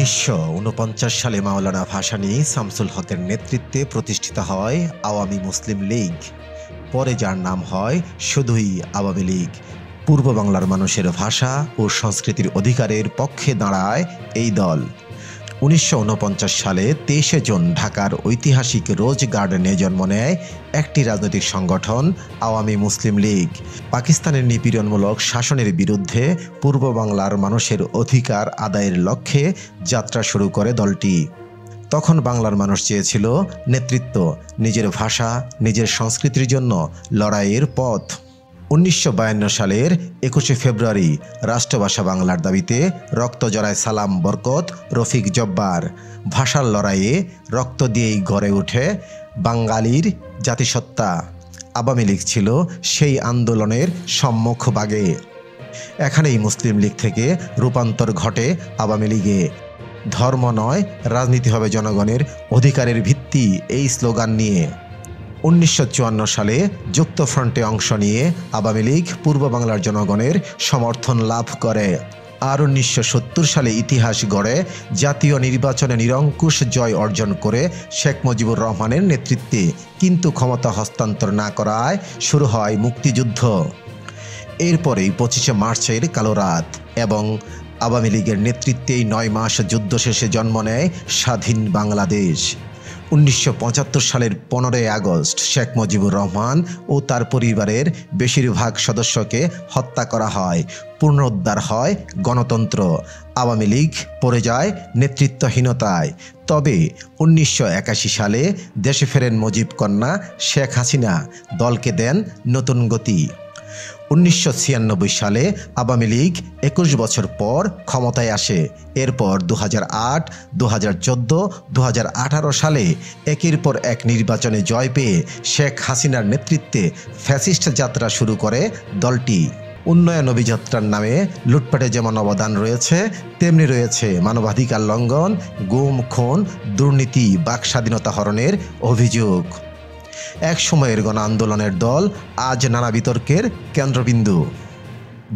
১৯৪৯ সালে মাওলানা ভাসানী শামসুল হকের নেতৃত্বে প্রতিষ্ঠিত হয় আওয়ামী মুসলিম লীগ। পরে যার নাম হয় শুধুই আওয়ামী লীগ। পূর্ব বাংলার মানুষের ভাষা ও সংস্কৃতির অধিকারের পক্ষে দাঁড়ায় এই দল। ১৯৪৯ সালে ২৩ জুন ঢাকার ঐতিহাসিক রোজ গার্ডেনে জন্ম নেয় একটি রাজনৈতিক সংগঠন আওয়ামী মুসলিম লীগ। পাকিস্তানের নিপীড়নমূলক শাসনের বিরুদ্ধে পূর্ব বাংলার মানুষের অধিকার আদায়ের লক্ষ্যে যাত্রা শুরু করে দলটি। তখন বাংলার মানুষ চেয়েছিল নেতৃত্ব, নিজের ভাষা, নিজের সংস্কৃতির জন্য লড়াইয়ের পথ। ১৯৫২ সালের ২১ ফেব্রুয়ারি রাষ্ট্রভাষা বাংলার দাবিতে রক্ত জড়ায় সালাম বরকত, রফিক জব্বার। ভাষার লড়াইয়ে রক্ত দিয়েই গড়ে ওঠে বাঙালির জাতিসত্তা। আওয়ামী লীগ ছিল সেই আন্দোলনের সম্মুখভাগে। এখানেই মুসলিম লীগ থেকে রূপান্তর ঘটে আওয়ামী লীগে। ধর্ম নয়, রাজনীতি হবে জনগণের অধিকারের ভিত্তি, এই স্লোগান নিয়ে ১৯৫৪ সালে যুক্তফ্রন্টে অংশ নিয়ে আওয়ামী লীগ পূর্ব বাংলার জনগণের সমর্থন লাভ করে। আর ১৯৭০ সালে ইতিহাস গড়ে জাতীয় নির্বাচনে নিরঙ্কুশ জয় অর্জন করে শেখ মুজিবুর রহমানের নেতৃত্বে, কিন্তু ক্ষমতা হস্তান্তর না করায় শুরু হয় মুক্তিযুদ্ধ। এরপরেই ২৫শে মার্চের কালো রাত এবং আওয়ামী লীগের নেতৃত্বেই ৯ মাস যুদ্ধ শেষে জন্ম নেয় স্বাধীন বাংলাদেশ। ১৯৭৫ সালের ১৫ই আগস্ট শেখ মুজিবুর রহমান ও তার পরিবারের বেশিরভাগ সদস্যকে হত্যা করা হয়। পুনরুদ্ধার হয় গণতন্ত্র। আওয়ামী লীগ পড়ে যায় নেতৃত্বহীনতায়। তবে ১৯৮১ সালে দেশে ফেরেন মুজিব কন্যা শেখ হাসিনা, দলকে দেন নতুন গতি। ১৯৯৬ সালে আওয়ামী লীগ ২১ বছর পর ক্ষমতায় আসে। এরপর ২০০৮, ২০১৪, ২০১৮ সালে একের পর এক নির্বাচনে জয় পেয়ে শেখ হাসিনার নেতৃত্বে ফ্যাসিস্ট যাত্রা শুরু করে দলটি। উন্নয়ন অভিযাত্রার নামে লুটপাটে যেমন অবদান রয়েছে, তেমনি রয়েছে মানবাধিকার লঙ্ঘন, গুম, খুন, দুর্নীতি, বাক স্বাধীনতা হরণের অভিযোগ। এক সময়ের গণ আন্দোলনের দল আজ নানা বিতর্কের কেন্দ্রবিন্দু।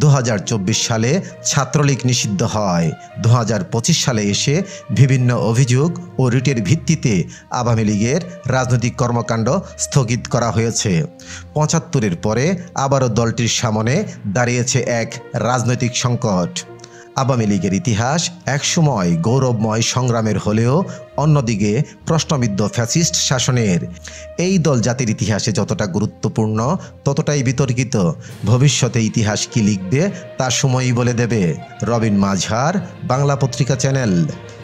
২০২৪ সালে ছাত্রলীগ নিষিদ্ধ হয়। ২০২৫ সালে এসে বিভিন্ন অভিযোগ ও রিটের ভিত্তিতে আওয়ামী লীগের রাজনৈতিক কর্মকাণ্ড স্থগিত করা হয়েছে। ৭৫-এর পরে আবারও দলটির সামনে দাঁড়িয়েছে এক রাজনৈতিক সংকট। আওয়ামী লীগের ইতিহাস একসময় গৌরবময় সংগ্রামের হলেও অন্যদিকে প্রশ্নবিদ্ধ ফ্যাসিস্ট শাসনের। এই দল জাতির ইতিহাসে যতটা গুরুত্বপূর্ণ, ততটাই বিতর্কিত। ভবিষ্যতে ইতিহাস কি লিখবে তা সময়ই বলে দেবে। রবিন মাঝার, বাংলা পত্রিকা চ্যানেল।